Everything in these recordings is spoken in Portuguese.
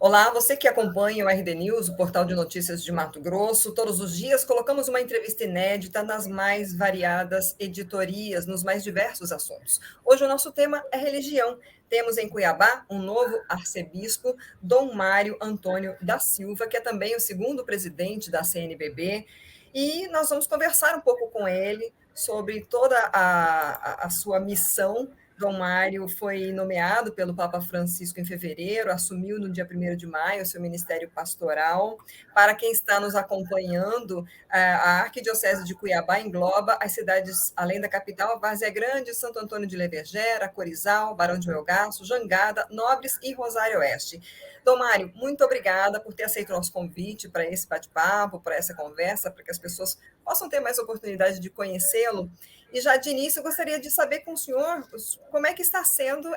Olá, você que acompanha o RD News, o portal de notícias de Mato Grosso. Todos os dias colocamos uma entrevista inédita nas mais variadas editorias, nos mais diversos assuntos. Hoje o nosso tema é religião. Temos em Cuiabá um novo arcebispo, Dom Mário Antônio da Silva, que é também o segundo presidente da CNBB, e nós vamos conversar um pouco com ele sobre toda a sua missão. Dom Mário foi nomeado pelo Papa Francisco em fevereiro, assumiu no dia 1º de maio o seu ministério pastoral. Para quem está nos acompanhando, a Arquidiocese de Cuiabá engloba as cidades, além da capital, Várzea Grande, Santo Antônio de Levergera, Corizal, Barão de Melgaço, Jangada, Nobres e Rosário Oeste. Dom Mário, muito obrigada por ter aceito o nosso convite para esse bate-papo, para essa conversa, para que as pessoas possam ter mais oportunidade de conhecê-lo. E já de início, eu gostaria de saber com o senhor como é que está sendo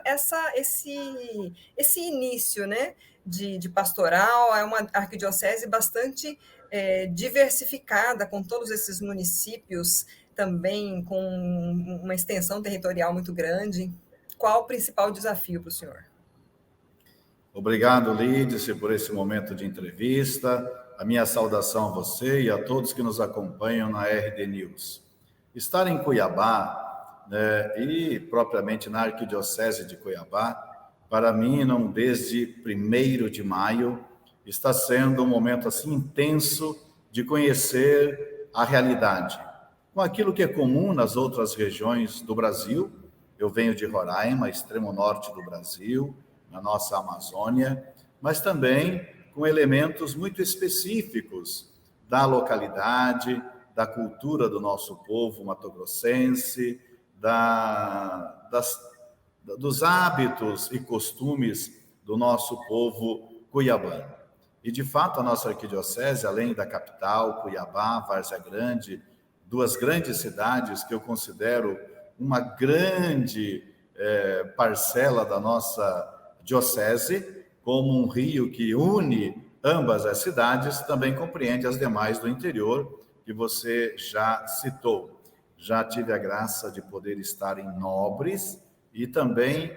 esse início, né, de pastoral. É uma arquidiocese bastante diversificada, com todos esses municípios, também com uma extensão territorial muito grande. Qual o principal desafio para o senhor? Obrigado, Lídice, por esse momento de entrevista. A minha saudação a você e a todos que nos acompanham na RD News. Estar em Cuiabá, e propriamente na Arquidiocese de Cuiabá, para mim, não desde 1º de maio, está sendo um momento assim intenso de conhecer a realidade. Com aquilo que é comum nas outras regiões do Brasil, eu venho de Roraima, extremo norte do Brasil, na nossa Amazônia, mas também com elementos muito específicos da localidade, da cultura do nosso povo mato-grossense, dos hábitos e costumes do nosso povo cuiabano. E, de fato, a nossa arquidiocese, além da capital, Cuiabá, Várzea Grande, duas grandes cidades que eu considero uma grande parcela da nossa diocese, como um rio que une ambas as cidades, também compreende as demais do interior, que você já citou. Já tive a graça de poder estar em Nobres e também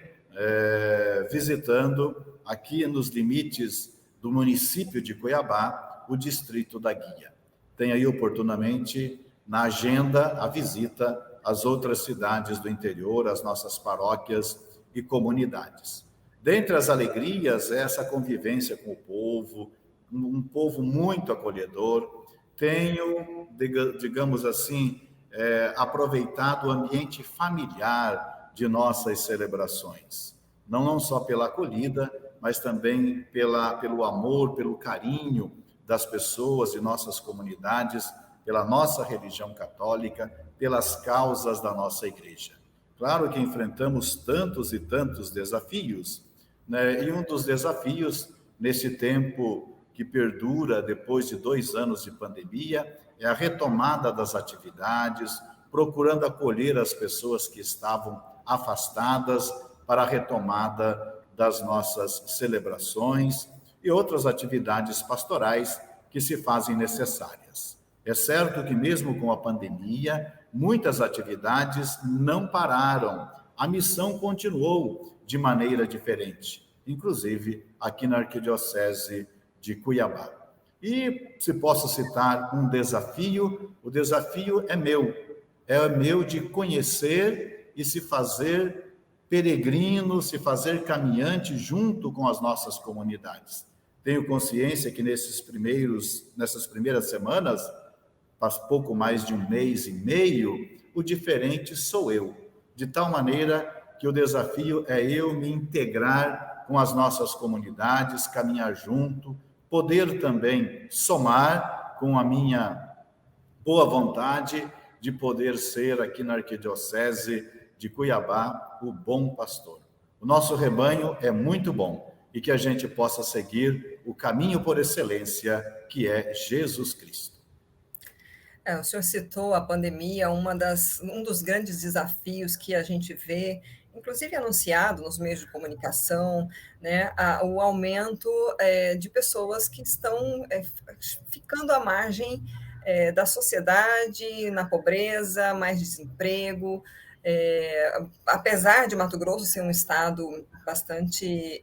visitando aqui nos limites do município de Cuiabá, o distrito da Guia. Tenho aí oportunamente na agenda a visita às outras cidades do interior, às nossas paróquias e comunidades. Dentre as alegrias, essa convivência com o povo, um povo muito acolhedor. Tenho, digamos assim, aproveitado o ambiente familiar de nossas celebrações. Não só pela acolhida, mas também pelo amor, pelo carinho das pessoas de nossas comunidades, pela nossa religião católica, pelas causas da nossa igreja. Claro que enfrentamos tantos e tantos desafios, né? E um dos desafios nesse tempo que perdura depois de 2 anos de pandemia é a retomada das atividades, procurando acolher as pessoas que estavam afastadas para a retomada das nossas celebrações e outras atividades pastorais que se fazem necessárias. É certo que mesmo com a pandemia, muitas atividades não pararam. A missão continuou de maneira diferente, inclusive aqui na Arquidiocese de Cuiabá. E se posso citar um desafio, o desafio é meu de conhecer e se fazer peregrino, se fazer caminhante junto com as nossas comunidades. Tenho consciência que nessas primeiras semanas, faz pouco mais de 1 mês e meio, o diferente sou eu, de tal maneira que o desafio é eu me integrar com as nossas comunidades, caminhar junto, poder também somar com a minha boa vontade de poder ser aqui na Arquidiocese de Cuiabá o bom pastor. O nosso rebanho é muito bom e que a gente possa seguir o caminho por excelência, que é Jesus Cristo. O senhor citou a pandemia, um dos grandes desafios que a gente vê, inclusive anunciado nos meios de comunicação, né, o aumento de pessoas que estão ficando à margem da sociedade, na pobreza, mais desemprego. Apesar de Mato Grosso ser um estado bastante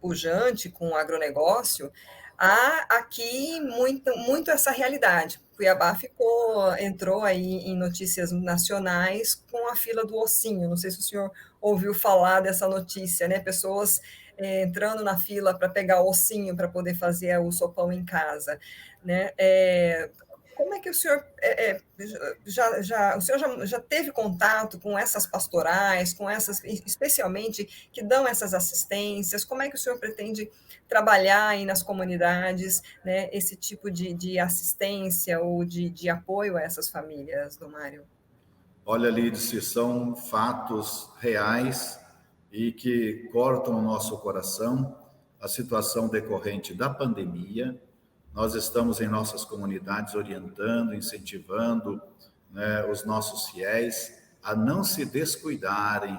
pujante com o agronegócio, há aqui muito essa realidade. Cuiabá entrou aí em notícias nacionais com a fila do ossinho. Não sei se o senhor ouviu falar dessa notícia, né? Pessoas entrando na fila para pegar o ossinho para poder fazer o sopão em casa, né? Como é que o senhor o senhor já teve contato com essas pastorais, com essas, especialmente, que dão essas assistências? Como é que o senhor pretende trabalhar aí nas comunidades, né, esse tipo de assistência ou de apoio a essas famílias, Dom Mário? Olha, Lídice, são fatos reais e que cortam o nosso coração. A situação decorrente da pandemia, nós estamos em nossas comunidades orientando, incentivando, né, os nossos fiéis a não se descuidarem,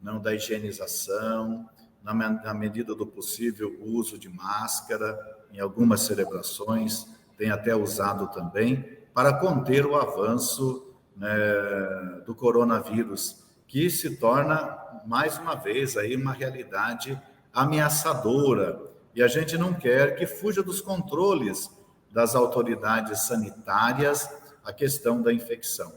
não, da higienização, na medida do possível, o uso de máscara, em algumas celebrações, tem até usado também, para conter o avanço, né, do coronavírus, que se torna, mais uma vez, aí uma realidade ameaçadora. E a gente não quer que fuja dos controles das autoridades sanitárias a questão da infecção.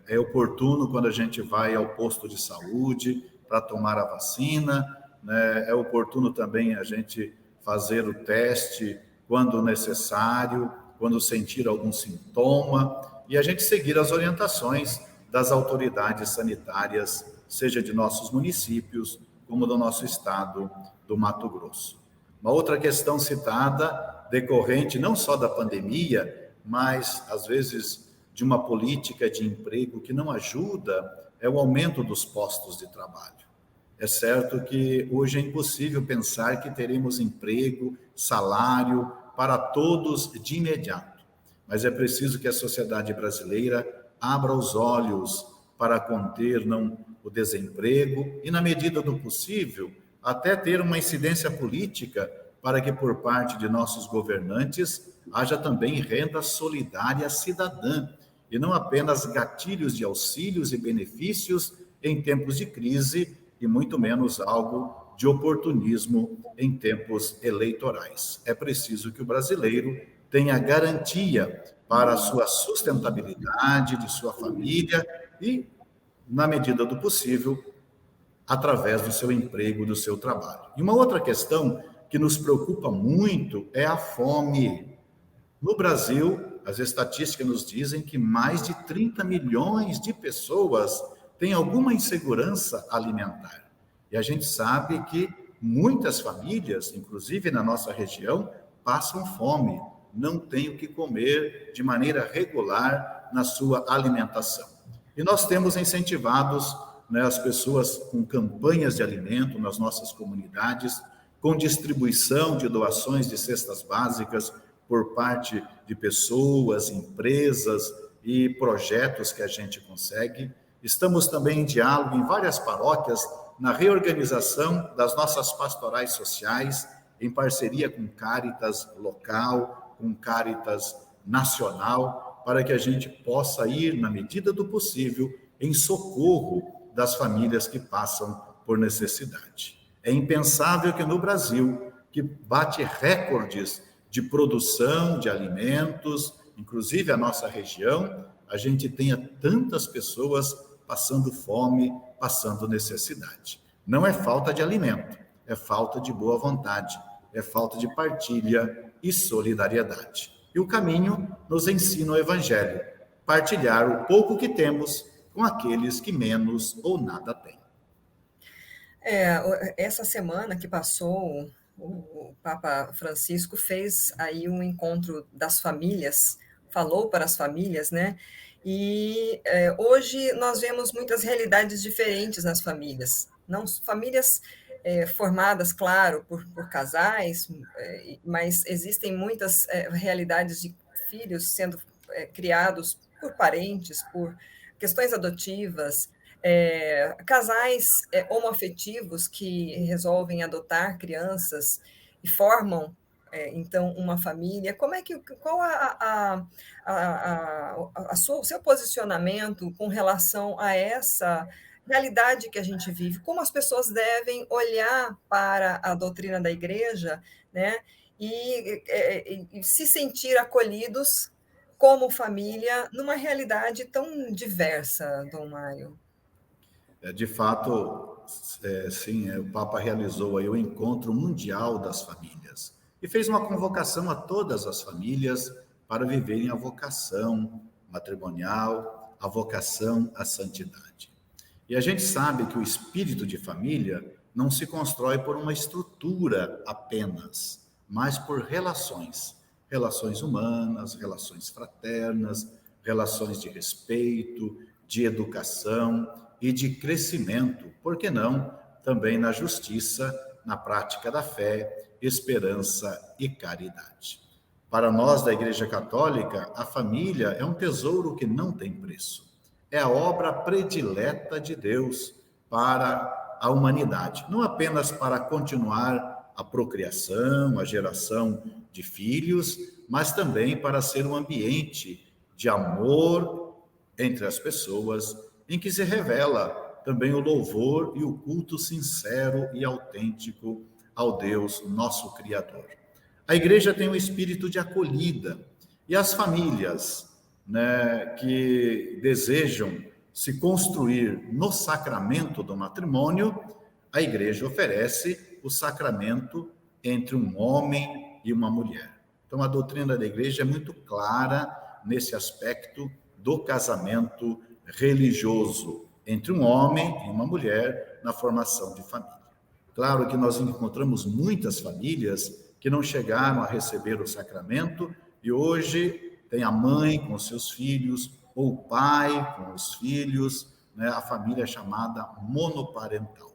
É oportuno quando a gente vai ao posto de saúde para tomar a vacina, né? É oportuno também a gente fazer o teste quando necessário, quando sentir algum sintoma, e a gente seguir as orientações das autoridades sanitárias, seja de nossos municípios, como do nosso estado do Mato Grosso. Uma outra questão citada, decorrente não só da pandemia, mas, às vezes, de uma política de emprego que não ajuda, é o aumento dos postos de trabalho. É certo que hoje é impossível pensar que teremos emprego, salário para todos de imediato, mas é preciso que a sociedade brasileira abra os olhos para conter o desemprego e, na medida do possível, até ter uma incidência política para que, por parte de nossos governantes, haja também renda solidária cidadã, e não apenas gatilhos de auxílios e benefícios em tempos de crise, e muito menos algo de oportunismo em tempos eleitorais. É preciso que o brasileiro tenha garantia para a sua sustentabilidade, de sua família e, na medida do possível, através do seu emprego, do seu trabalho. E uma outra questão que nos preocupa muito é a fome. No Brasil, as estatísticas nos dizem que mais de 30 milhões de pessoas têm alguma insegurança alimentar. E a gente sabe que muitas famílias, inclusive na nossa região, passam fome, não têm o que comer de maneira regular na sua alimentação. E nós temos incentivados, né, as pessoas com campanhas de alimento nas nossas comunidades, com distribuição de doações de cestas básicas por parte de pessoas, empresas e projetos que a gente consegue. Estamos também em diálogo em várias paróquias na reorganização das nossas pastorais sociais, em parceria com Cáritas local, com Cáritas nacional, para que a gente possa ir, na medida do possível, em socorro das famílias que passam por necessidade. É impensável que no Brasil, que bate recordes de produção de alimentos, inclusive a nossa região, a gente tenha tantas pessoas passando fome, passando necessidade. Não é falta de alimento, é falta de boa vontade, é falta de partilha e solidariedade. E o caminho nos ensina o Evangelho, partilhar o pouco que temos com aqueles que menos ou nada têm. Essa semana que passou, o Papa Francisco fez aí um encontro das famílias, falou para as famílias, né? E hoje nós vemos muitas realidades diferentes nas famílias, não famílias formadas, claro, por casais, mas existem muitas realidades de filhos sendo criados por parentes, por questões adotivas, casais homoafetivos que resolvem adotar crianças e formam, então, uma família. Qual o seu posicionamento com relação a realidade que a gente vive, como as pessoas devem olhar para a doutrina da igreja, né, e se sentir acolhidos como família numa realidade tão diversa, Dom Mário. De fato, sim, o Papa realizou aí o Encontro Mundial das Famílias e fez uma convocação a todas as famílias para viverem a vocação matrimonial, a vocação à santidade. E a gente sabe que o espírito de família não se constrói por uma estrutura apenas, mas por relações, relações humanas, relações fraternas, relações de respeito, de educação e de crescimento, por que não também na justiça, na prática da fé, esperança e caridade. Para nós da Igreja Católica, a família é um tesouro que não tem preço. É a obra predileta de Deus para a humanidade, não apenas para continuar a procriação, a geração de filhos, mas também para ser um ambiente de amor entre as pessoas, em que se revela também o louvor e o culto sincero e autêntico ao Deus, nosso Criador. A igreja tem um espírito de acolhida e as famílias, né, que desejam se construir no sacramento do matrimônio, a igreja oferece o sacramento entre um homem e uma mulher. Então, a doutrina da igreja é muito clara nesse aspecto do casamento religioso entre um homem e uma mulher na formação de família. Claro que nós encontramos muitas famílias que não chegaram a receber o sacramento e hoje tem a mãe com seus filhos ou o pai com os filhos, né? A família é chamada monoparental.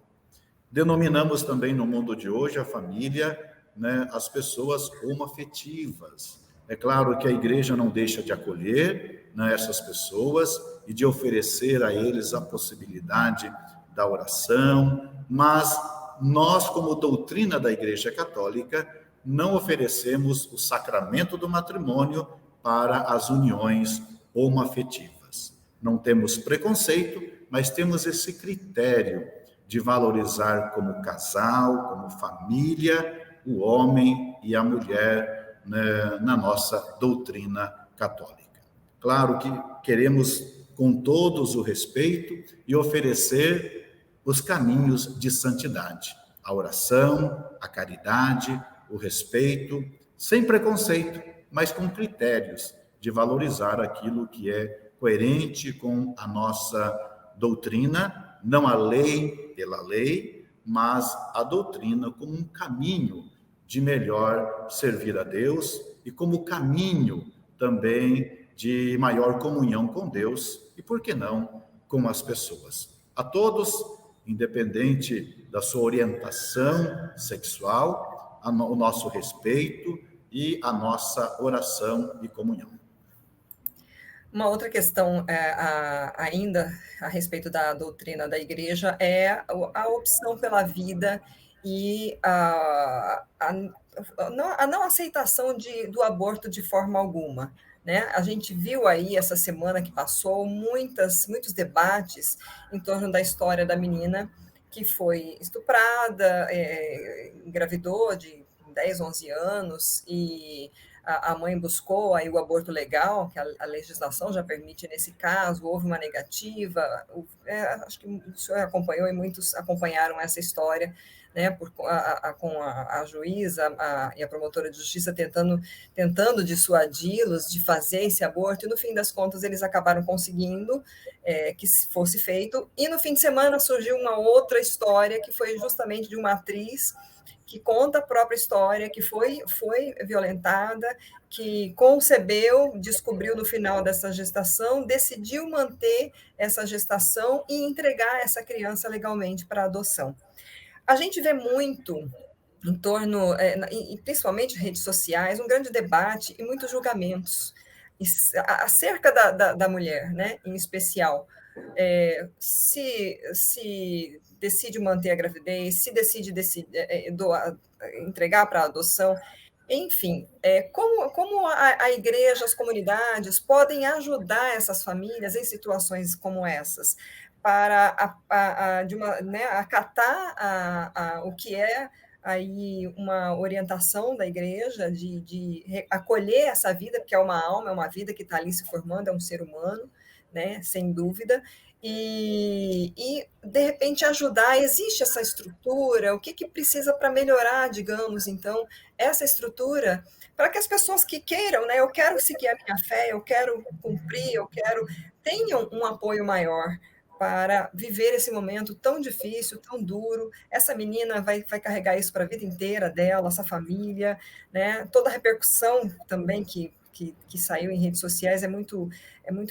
Denominamos também no mundo de hoje a família, né, as pessoas homoafetivas. É claro que a igreja não deixa de acolher, né, essas pessoas e de oferecer a eles a possibilidade da oração, mas nós, como doutrina da Igreja Católica, não oferecemos o sacramento do matrimônio para as uniões homoafetivas. Não temos preconceito, mas temos esse critério de valorizar como casal, como família, o homem e a mulher, né, na nossa doutrina católica. Claro que queremos com todos o respeito e oferecer os caminhos de santidade, a oração, a caridade, o respeito, sem preconceito, mas com critérios de valorizar aquilo que é coerente com a nossa doutrina, não a lei pela lei, mas a doutrina como um caminho de melhor servir a Deus e como caminho também de maior comunhão com Deus e, por que não, com as pessoas. A todos, independente da sua orientação sexual, o nosso respeito e a nossa oração e comunhão. Uma outra questão ainda a respeito da doutrina da igreja é a opção pela vida e a não aceitação do aborto de forma alguma. Né? A gente viu aí essa semana que passou muitos debates em torno da história da menina que foi estuprada, engravidou de 10, 11 anos e a mãe buscou aí o aborto legal, que a legislação já permite nesse caso, houve uma negativa, acho que o senhor acompanhou e muitos acompanharam essa história, né, com a juíza e a promotora de justiça tentando dissuadi-los de fazer esse aborto, e no fim das contas eles acabaram conseguindo que fosse feito, e no fim de semana surgiu uma outra história, que foi justamente de uma atriz que conta a própria história, que foi violentada, que concebeu, descobriu no final dessa gestação, decidiu manter essa gestação e entregar essa criança legalmente para adoção. A gente vê muito em torno, e principalmente redes sociais, um grande debate e muitos julgamentos acerca da mulher, né, em especial. Se decide manter a gravidez, se decide entregar para a adoção, enfim, como a igreja, as comunidades podem ajudar essas famílias em situações como essas, para né, acatar o que é aí uma orientação da igreja de acolher essa vida, porque é uma alma, é uma vida que está ali se formando, é um ser humano, né, sem dúvida, e de repente ajudar. Existe essa estrutura, o que precisa para melhorar, digamos, então, essa estrutura, para que as pessoas que queiram, né, eu quero seguir a minha fé, eu quero cumprir, eu quero, tenham um apoio maior para viver esse momento tão difícil, tão duro. Essa menina vai carregar isso para a vida inteira dela, essa família, né? Toda a repercussão também que saiu em redes sociais é muito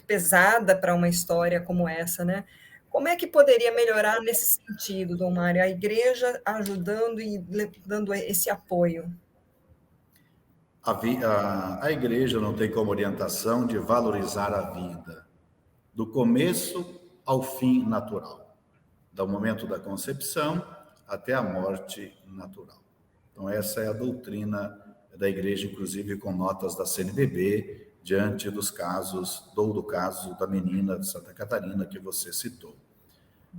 pesada para uma história como essa, né? Como é que poderia melhorar nesse sentido, Dom Mário? A igreja ajudando e dando esse apoio. A igreja não tem como orientação de valorizar a vida, do começo ao fim natural, do momento da concepção até a morte natural. Então, essa é a doutrina da igreja, inclusive com notas da CNBB, diante dos casos, do caso da menina de Santa Catarina que você citou.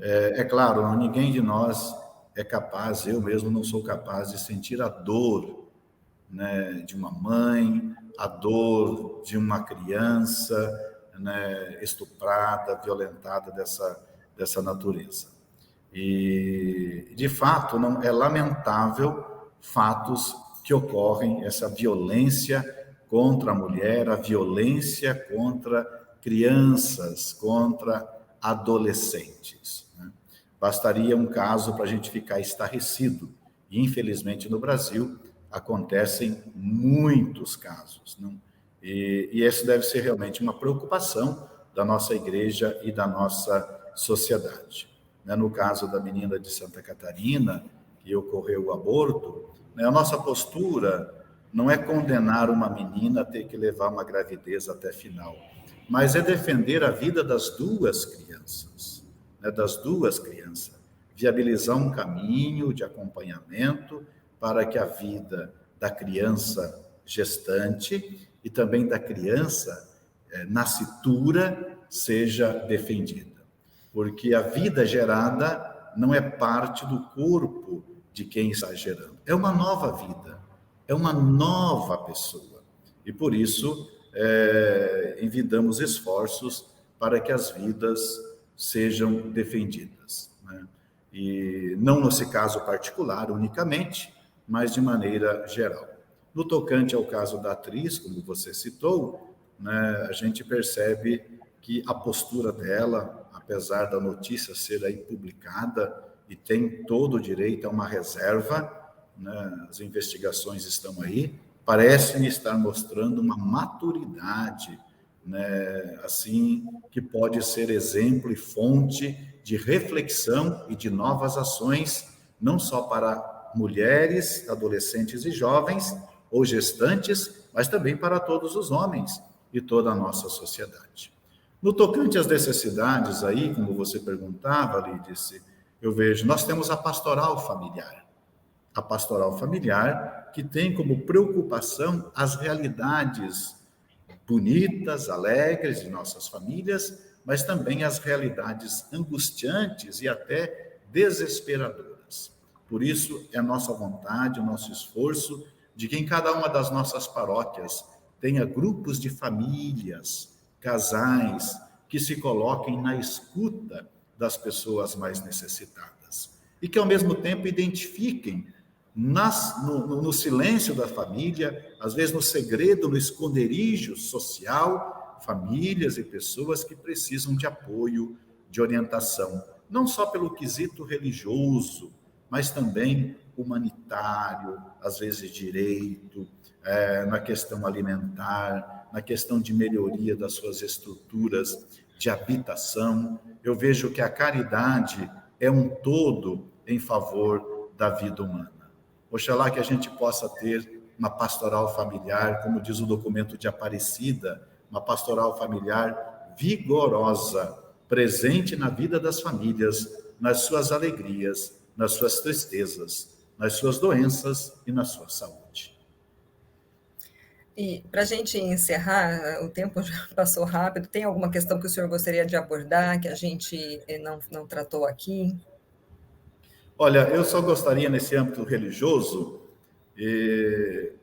É claro, ninguém de nós é capaz, eu mesmo não sou capaz de sentir a dor, né, de uma mãe, a dor de uma criança, né, estuprada, violentada dessa natureza. E, de fato, não é lamentável fatos que ocorrem, essa violência contra a mulher, a violência contra crianças, contra adolescentes, né? Bastaria um caso para a gente ficar estarrecido. E, infelizmente, no Brasil, acontecem muitos casos, não? E esse deve ser realmente uma preocupação da nossa igreja e da nossa sociedade. No caso da menina de Santa Catarina, que ocorreu o aborto, a nossa postura não é condenar uma menina a ter que levar uma gravidez até final, mas é defender a vida das duas crianças, viabilizar um caminho de acompanhamento para que a vida da criança gestante e também da criança nascitura seja defendida. Porque a vida gerada não é parte do corpo de quem está gerando. É uma nova vida, é uma nova pessoa. E por isso, envidamos esforços para que as vidas sejam defendidas, né? E não nesse caso particular unicamente, mas de maneira geral. No tocante ao caso da atriz, como você citou, né, a gente percebe que a postura dela, apesar da notícia ser aí publicada, e tem todo o direito a uma reserva, né, as investigações estão aí, parecem estar mostrando uma maturidade, né, assim, que pode ser exemplo e fonte de reflexão e de novas ações, não só para mulheres, adolescentes e jovens, ou gestantes, mas também para todos os homens e toda a nossa sociedade. No tocante às necessidades aí, como você perguntava, Lídice, eu vejo, nós temos a pastoral familiar. A pastoral familiar que tem como preocupação as realidades bonitas, alegres de nossas famílias, mas também as realidades angustiantes e até desesperadoras. Por isso, é a nossa vontade, o nosso esforço de que em cada uma das nossas paróquias tenha grupos de famílias, casais, que se coloquem na escuta das pessoas mais necessitadas e que, ao mesmo tempo, identifiquem no silêncio da família, às vezes no segredo, no esconderijo social, famílias e pessoas que precisam de apoio, de orientação, não só pelo quesito religioso, mas também humanitário, às vezes direito, na questão alimentar, na questão de melhoria das suas estruturas de habitação. Eu vejo que a caridade é um todo em favor da vida humana. Oxalá que a gente possa ter uma pastoral familiar, como diz o documento de Aparecida, uma pastoral familiar vigorosa, presente na vida das famílias, nas suas alegrias, nas suas tristezas, nas suas doenças e na sua saúde. E para a gente encerrar, o tempo já passou rápido. Tem alguma questão que o senhor gostaria de abordar, que a gente não tratou aqui? Olha, eu só gostaria, nesse âmbito religioso,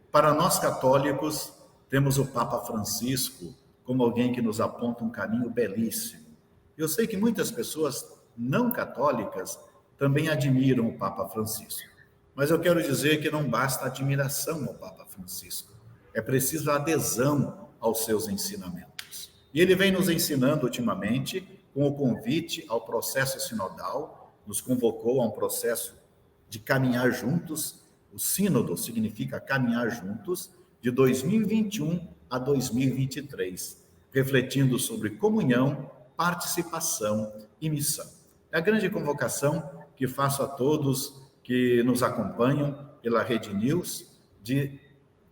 para nós católicos, temos o Papa Francisco como alguém que nos aponta um caminho belíssimo. Eu sei que muitas pessoas não católicas também admiram o Papa Francisco, mas eu quero dizer que não basta admiração ao Papa Francisco, é preciso adesão aos seus ensinamentos. E ele vem nos ensinando ultimamente com o convite ao processo sinodal, nos convocou a um processo de caminhar juntos. O sínodo significa caminhar juntos, de 2021 a 2023, refletindo sobre comunhão, participação e missão. É a grande convocação que faço a todos que nos acompanham pela Rede News, de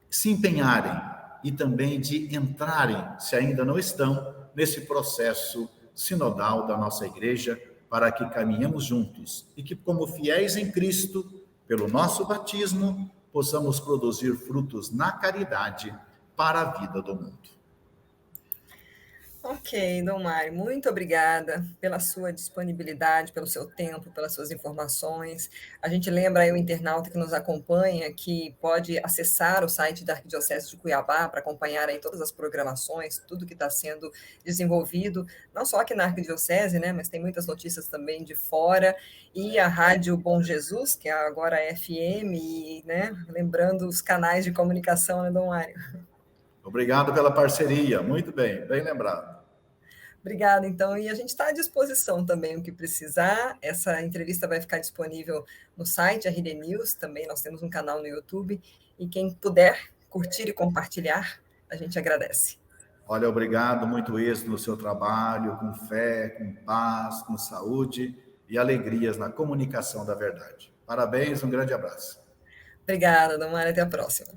se empenharem e também de entrarem, se ainda não estão, nesse processo sinodal da nossa igreja, para que caminhemos juntos e que, como fiéis em Cristo, pelo nosso batismo, possamos produzir frutos na caridade para a vida do mundo. Ok, Dom Mário, muito obrigada pela sua disponibilidade, pelo seu tempo, pelas suas informações. A gente lembra aí o internauta que nos acompanha que pode acessar o site da Arquidiocese de Cuiabá para acompanhar aí todas as programações, tudo que está sendo desenvolvido, não só aqui na Arquidiocese, né, mas tem muitas notícias também de fora, e a Rádio Bom Jesus, que é agora a FM, e, né, lembrando os canais de comunicação, né, Dom Mário? Obrigado pela parceria, muito bem, bem lembrado. Obrigada, então, e a gente está à disposição também, o que precisar. Essa entrevista vai ficar disponível no site, a RD News, também nós temos um canal no YouTube, e quem puder curtir e compartilhar, a gente agradece. Olha, obrigado, muito êxito no seu trabalho, com fé, com paz, com saúde e alegrias na comunicação da verdade. Parabéns, um grande abraço. Obrigada, Dom Mário, até a próxima.